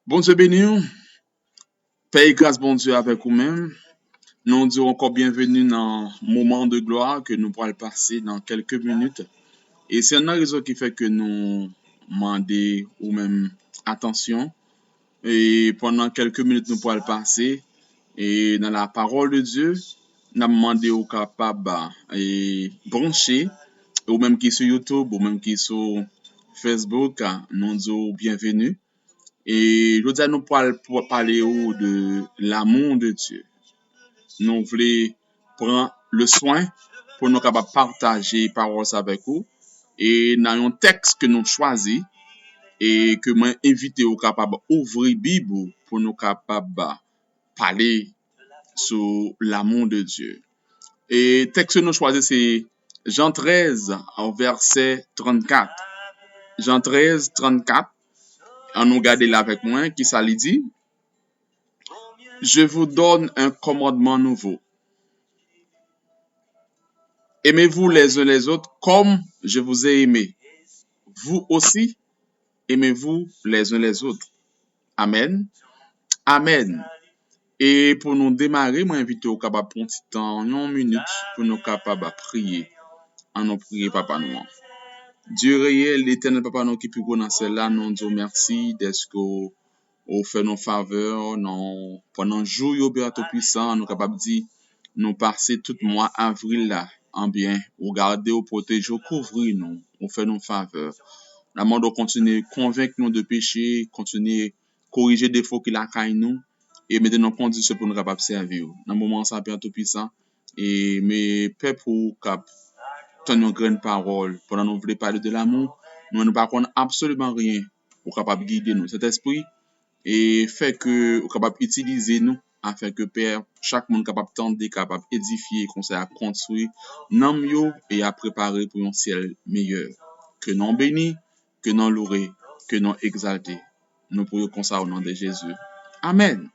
Bon Dieu béni, paix et grâce bon Dieu avec vous-même. Nous disons encore bienvenue dans un moment de gloire que nous pourrons passer dans quelques minutes. Et c'est une raison qui fait que nous demandons ou même attention. Et pendant quelques minutes, nous pourrons le passer. Et dans la parole de Dieu, nous avons demandé au capable et brancher, ou même qui sur YouTube, ou même qui sur Facebook, nous disons bienvenue. Et je dis nous pour parler de l'amour de Dieu. Nous voulons prendre le soin pour nous capables partager parole avec vous. Et dans un texte que nous choisi et que moi invité au capable ouvrir Bible pour nous capables parler sur l'amour de Dieu. Et texte que nous choisi c'est Jean 13 en verset 34. Jean 13 34. On nous garde là avec moi qui ça lui dit. Je vous donne un commandement nouveau. Aimez-vous les uns les autres comme je vous ai aimé. Vous aussi, aimez-vous les uns les autres. Amen. Amen. Et pour nous démarrer, moi invite au capable pour un petit temps, une minute, pour nous capables de prier. En nous prier, Papa nous. Dieu réel, l'éternel Papa nous qui peut dans cela, nous disons merci d'être que au fait nos faveurs, non, pendant jour yo tout puissant, nous capable dire nous passer tout mois avril là en bien, ou garder ou protéger ou couvrir nous, ou fait nos faveurs. La demande de continuer convaincre nous de péché, continuer corriger des défauts qu'il a caille nous et mettre nos conditions pour nous capable servir. Dans le moment ça Père tout puissant et mes peuple pour cap tenir une grande parole pendant nous voulons parler de l'amour, nous ne pas connaître absolument rien pour capable guider nous. Cet esprit et fait que capable utiliser nous afin que Père chaque monde capable tendre capable édifier conseiller à construire nam yo et à préparer pour un ciel meilleur que non béni que non loué que non exalté nous prions comme ça au nom de Jésus amen.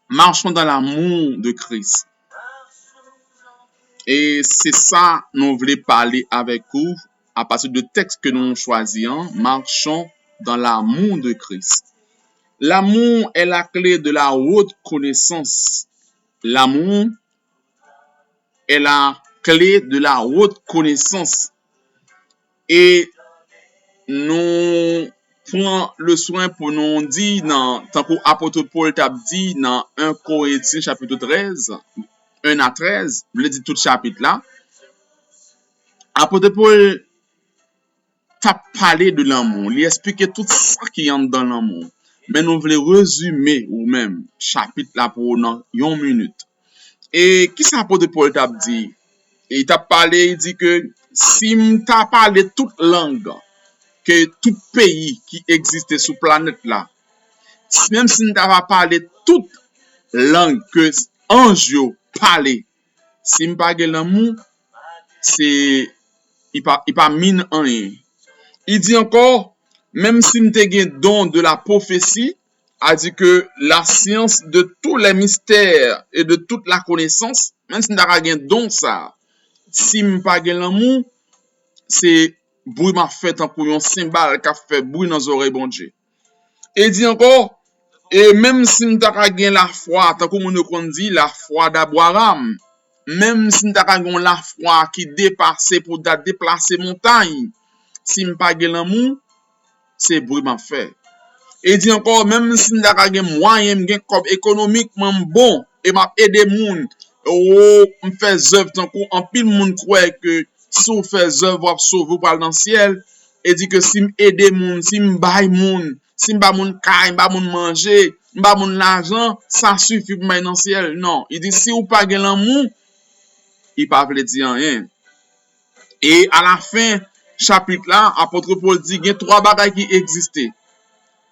Marchons dans l'amour de Christ et c'est ça nous voulons parler avec vous à partir de texte que nous choisissons. Marchons dans l'amour de Christ. L'amour est la clé de la haute connaissance. L'amour est la clé de la haute connaissance. Et nous prenons le soin pour nous dire, tant qu'apôtre Paul t'a dit dans 1 Corinthiens chapitre 13, 1 à 13, je l'ai dit tout chapitre là, apôtre Paul t'a parlé de l'amour, il expliquait tout ça qui est dans l'amour. Mais nous voulons résumer ou même chapitre là pour une minute. Et qui ça apôtre Paul t'a dit? Il t'a parlé, il dit que si m't'a parlé toute langue, que tout pays qui existe sur planète là, même si m't'a pas parlé toute langue que ange parler, si m'pa gen l'amour, c'est il pas mine rien. Il dit encore, même si m'te gen don de la prophétie, a dit que la science de tous les mystères et de toute la connaissance, même si m'ta pas gen don ça, si m'pa gen l'amour, c'est bruit m'a fait tant pour un cymbale qui fait bruit dans les oreilles bon Dieu. Et dit encore, et même si m'ta pas gen la foi, tant qu'on nous dit la foi d'Abraham, même si m'ta pas gen la foi qui dépasse pour déplacer montagne, si m'pa gen l'amour, c'est bruit m'a fait. Et dit encore, même si m'ta pas gen moyen, gen comme économiquement bon, et m'a aider moun, oh, m'fait œuvre tant qu'on en pile moun croit que si vous faites œuvre, vous parlez dans le ciel, et dit que si m'aide moun, si m'baille moun, si m'ba moun kay, m'ba moun manger, m'ba moun l'argent, ça suffit pour m'aller dans le ciel. Non, il dit si vous pas gen l'amour, il pas veut dire rien. Et à la fin chapitre là, apôtre Paul dit qu'il y a trois bagages qui existaient.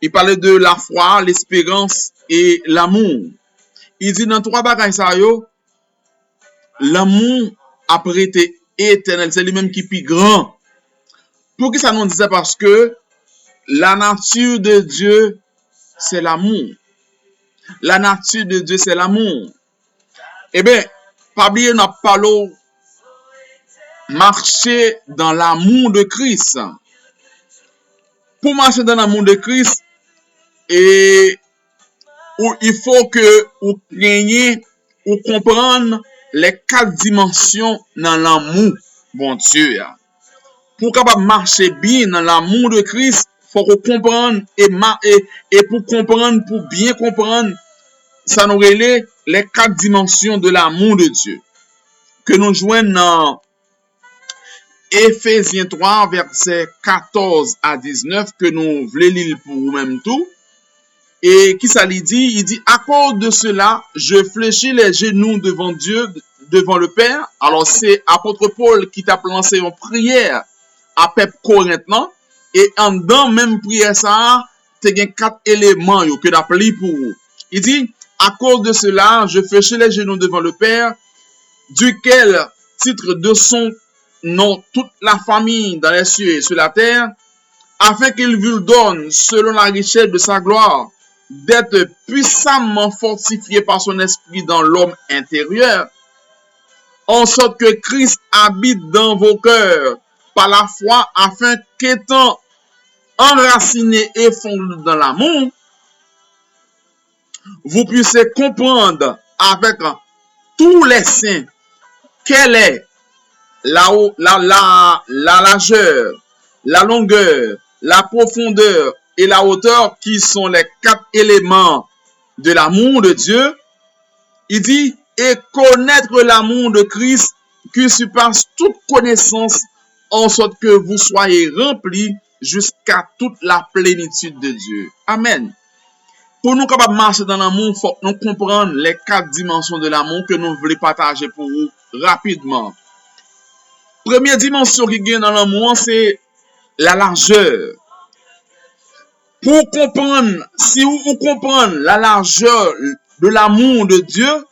Il parlait de la foi, l'espérance et l'amour. Il dit dans trois bagages ça yo, l'amour après été éternel, c'est lui-même qui est plus grand. Pour qui ça nous disait? Parce que la nature de Dieu, c'est l'amour. La nature de Dieu, c'est l'amour. Eh bien, pas oublier, nous parlons marcher dans l'amour de Christ. Pour marcher dans l'amour de Christ, et où il faut que vous gagnez ou comprendre les 4 dimensions dans l'amour, bon Dieu. Pour capable marcher bien dans l'amour de Christ, faut qu'on comprenne et pour comprendre, pour bien comprendre, ça nous relève les 4 dimensions de l'amour de Dieu. Que nous joignons dans Éphésiens 3, versets 14 à 19, que nous voulons lire pour nous-mêmes tout. Et qui ça lui dit? Il dit, à cause de cela, je fléchis les genoux devant Dieu, devant le Père. Alors c'est apôtre Paul qui t'a lancé une prière à peuple Corinthian. Et en dedans même prière ça, tu as 4 éléments que tu appelé pour vous. Il dit, à cause de cela, je fléchis les genoux devant le Père, duquel titre de son nom toute la famille dans les cieux et sur la terre, afin qu'il vous donne, selon la richesse de sa gloire, d'être puissamment fortifié par son esprit dans l'homme intérieur, en sorte que Christ habite dans vos cœurs par la foi, afin qu'étant enraciné et fondé dans l'amour, vous puissiez comprendre avec tous les saints quelle est la largeur, la longueur, la profondeur et la hauteur, qui sont les 4 éléments de l'amour de Dieu. Il dit, et connaître l'amour de Christ qui surpasse toute connaissance, en sorte que vous soyez remplis jusqu'à toute la plénitude de Dieu. Amen. Pour nous capables de marcher dans l'amour, il faut que nous comprenions les 4 dimensions de l'amour que nous voulons partager pour vous rapidement. Première dimension qui gagne dans l'amour, c'est la largeur. Pour comprendre, si vous comprenez la largeur de l'amour de Dieu,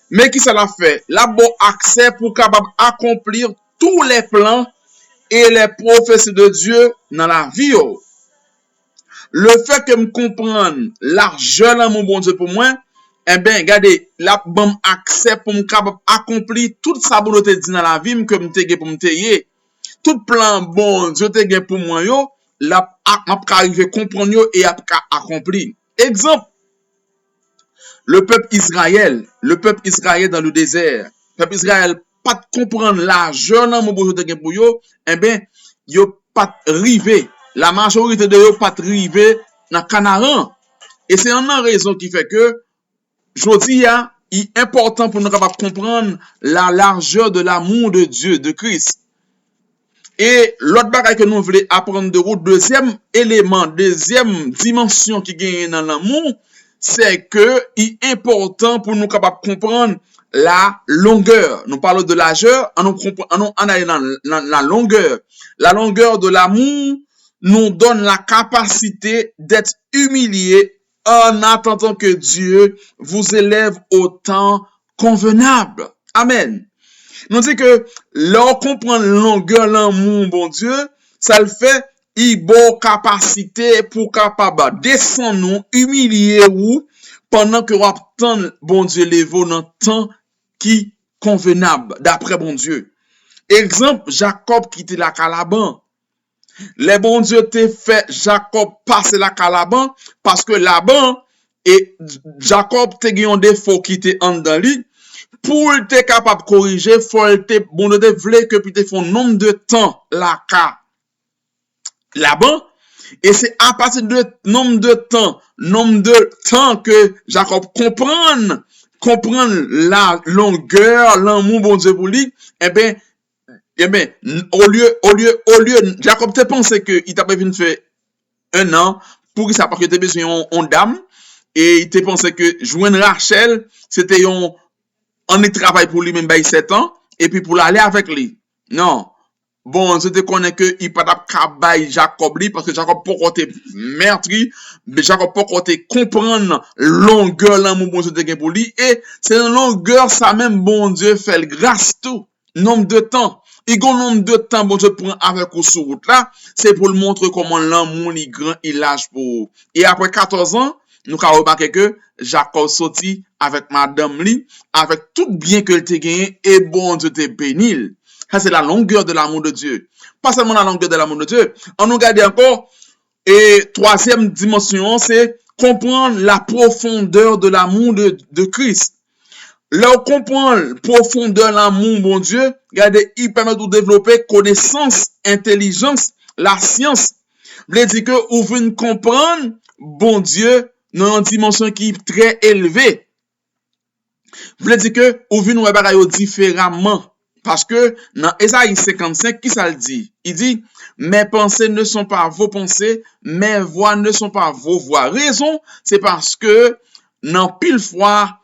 mais qui ça l'a fait? Là, bon accès pour capable accomplir tous les plans et les prophéties de Dieu dans la vie. Le fait que me comprenne largeur l'amour bon Dieu pour moi, eh bien, regardez, là, bon accès pour me capable accomplir toute sa volonté dit dans la vie que me te pour me tailler. Tout plan bon Dieu te gen pour moi yo, là, m'a arrivé comprendre yo et a accompli. Exemple, le peuple Israël dans le désert, le peuple Israël pas comprendre l'argent dans mon bon Dieu te gen pour yo, eh bien, yo pas rivé. La majorité de yo pas rivé dans Canaan. Et c'est une raison qui fait que jodi a, il est important pour nous capable comprendre la largeur de l'amour de Dieu, de Christ. Et l'autre bagage que nous voulons apprendre de vous, deuxième élément, deuxième dimension qui gagne dans l'amour, c'est que il est important pour nous capables de comprendre la longueur. Nous parlons de largeur, on allait dans la longueur. La longueur de l'amour nous donne la capacité d'être humilié en attendant que Dieu vous élève au temps convenable. Amen. Nous dit que l'on comprend longueur l'amour bon Dieu, ça le fait il bon capacité pour capable descendre nous, humilier ou pendant que vous attendez bon Dieu les vos dans temps qui convenable d'après bon Dieu. Exemple, Jacob qui était la Calaban. Les bon Dieu te fait Jacob passer la Calaban parce que Laban et Jacob te gagné un défaut qui était en dans lui. Pour être capable de corriger, faut être bon de vle que puis te font nombre de temps là-bas. Et c'est à partir de nombre de temps que Jacob comprend la longueur, l'amour bon Dieu pour lui, eh bien, au lieu, Jacob te pensé que il t'a pas venu faire 1 an pour ça parce que t'as besoin en dame et il te pensé que joindre Rachel, c'était on est travail pour lui même 7 ans et puis pour aller avec lui. Non. Bon, je te connais que il pas d'abay Jacob li parce que Jacob pas côté meurtri, mais Jacob pas côté comprendre longueur l'amour bon Dieu te gen pour lui et c'est une longueur ça même bon Dieu fait le grâce tout nombre de temps. Il y a un nombre de temps bon Dieu prend avec vous sur route là, c'est pour le montrer comment l'amour il grand, il lâche pour. Et après 14 ans, nous avons remarqué que Jacob sorti avec madame li, avec tout bien que il te gagné et bon Dieu te béni. Ça c'est la longueur de l'amour de Dieu. Pas seulement la longueur de l'amour de Dieu. On nous regarde encore et troisième dimension c'est comprendre la profondeur de l'amour de Christ. Là, on comprend la profondeur de l'amour, bon Dieu, regardez, il permet de développer connaissance, intelligence, la science. Veut dire que vous venez comprendre, bon Dieu, dans une dimension qui est très élevée. Veut dire que vous venez voir bagaille différemment. Parce que dans Ésaïe 55, qui ça le dit? Il dit, mes pensées ne sont pas vos pensées, mes voix ne sont pas vos voix. Raison, c'est parce que dans pile fois,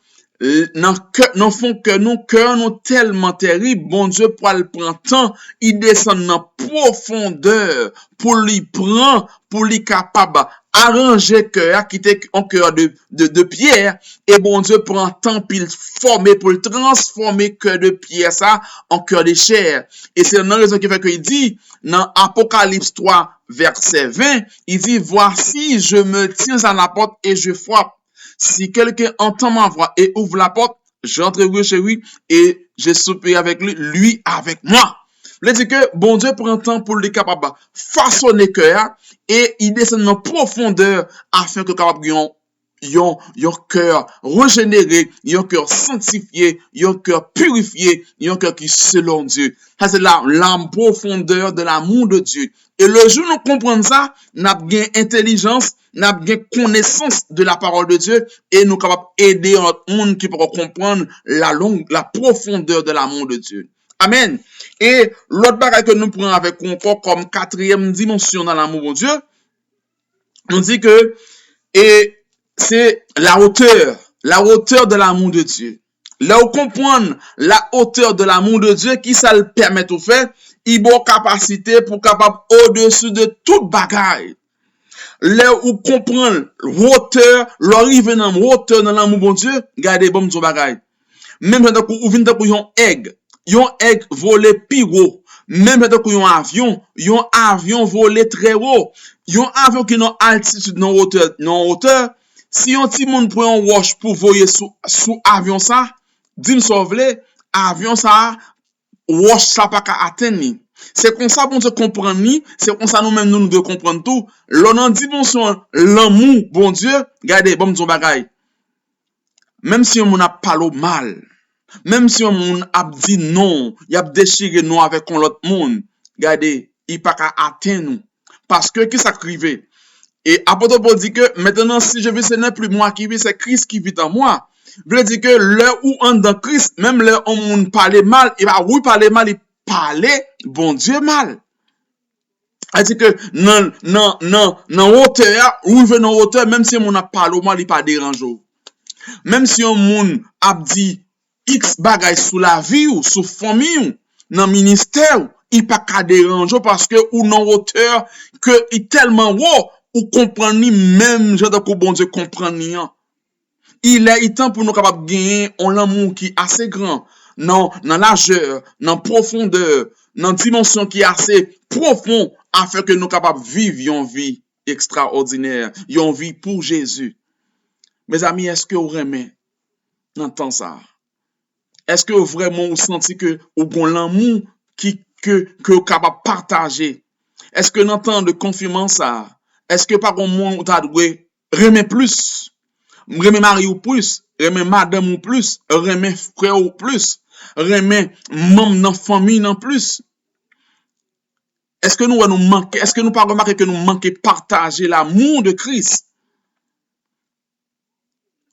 dans fond que nos cœurs nous tellement terribles, bon Dieu pour le prendre temps, il descend dans profondeur pour lui prendre, pour lui capable arranger cœur qui était en cœur de pierre, et bon Dieu prend temps pour le former, pour le transformer cœur de pierre ça en cœur de chair. Et c'est une raison qui fait qu'il dit dans Apocalypse 3 verset 20, il dit voici je me tiens à la porte et je frappe. Si quelqu'un entend ma voix et ouvre la porte, j'entrerai chez lui et je souperai avec lui, lui avec moi. Veut dire que bon Dieu prend temps pour les capable façonner cœur et il descend en profondeur afin que capable yon cœur régénéré, yon cœur sanctifié, yon cœur purifié, yon cœur qui selon Dieu. Ça c'est la profondeur de l'amour de Dieu. Et le jour où nous comprenons ça, nous avons gain intelligence, nous avons gain connaissance de la parole de Dieu et nous sommes capables d'aider notre monde qui peut comprendre la profondeur de l'amour de Dieu. Amen. Et l'autre bagage que nous prenons avec encore comme quatrième dimension dans l'amour de Dieu, on dit que et c'est la hauteur de l'amour de Dieu. Là où comprendre la hauteur de l'amour de Dieu, qui ça le permet de faire, il a capacité pour capable au-dessus de toute bagaille. Là où comprendre hauteur, l'arrivée dans hauteur dans l'amour de Dieu, regardez bon son bagaille. Même quand vous venez de yon egg volé plus haut. Même quand yon avion volé très haut. Yon avion qui non altitude non hauteur. Si yon ti moun prend un wash pour voyer sous avion ça, dim sauver avion ça wash ça pas qu'à atteindre. C'est comme ça bon Dieu comprendre ni, c'est comme ça nous même nous devons comprendre tout. L'on en dimension l'amour bon Dieu, regardez bon son bagaille. Même si on a parlé mal, même si on a dit non, il a déchiré nous avec l'autre monde, regardez, il pas qu'à atteindre nous. Parce que qu'est-ce qui arrive? Et apôtre Paul dit que maintenant si je vis, ce n'est plus moi qui vis, c'est Christ qui vit en moi. Veut dire que là où on dans Christ, même là où on parle mal, il va oui parler mal, il parler bon Dieu mal. C'est que non hauteur, ou venant hauteur, même si on a parlé mal, il pas dérange. Même si on moun a dit X bagay sous la vie ou sous famille ou dans ministère, il pas qu'à déranger parce que ou non hauteur que il tellement haut ou comprendre ni même je que bon Dieu comprendre ni. Il est temps pour nous capable gagner un amour qui est assez grand, dans largeur, dans profondeur, dans dimension qui est assez profond afin que nous capables vivre une vie extraordinaire, une vie pour Jésus. Mes amis, est-ce que vous aimez d'entendre ça? Est-ce que vraiment vous sentez que vous avez l'amour que vous capable de partager? Est-ce que vous entendez de confinement ça? Est-ce que par contre, vous avez remet plus? Remet mari ou plus? Remet madame ou plus? Remet frère ou plus? Remet membre dans la famille ou plus? Est-ce que nous manquons? Est-ce que nous pas remarquer que nous manquons partager l'amour de Christ?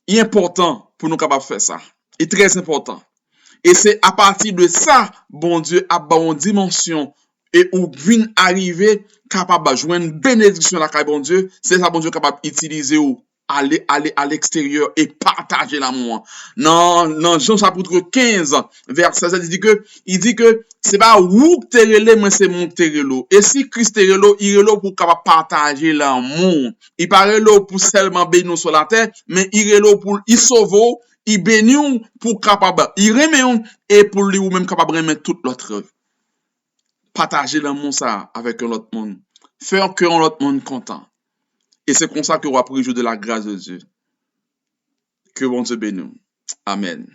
Il est important pour nous capables de faire ça. Il est très important. Et c'est à partir de ça, bon Dieu a une dimension et où vient arriver capable de jouer une bénédiction à la bon Dieu. C'est ça bon Dieu capable d'utiliser ou aller à l'extérieur et partager l'amour. Non, Jean chapitre 15, verset 16, il dit que c'est pas vous qui t'es mais c'est mon terrelo. Et si Christ terrelo, il est là pour capable partager l'amour. Il paraît là pour seulement bénir sur la terre, mais il est là pour y sauver, il bénit pour capable, il remet et pour lui ou même capable de remettre toute l'autre œuvre. Partager l'amour ça avec l'autre monde. Faire que l'autre monde content. Et c'est comme ça que on va préjouir de la grâce de Dieu. Que bon Dieu bénisse. Amen.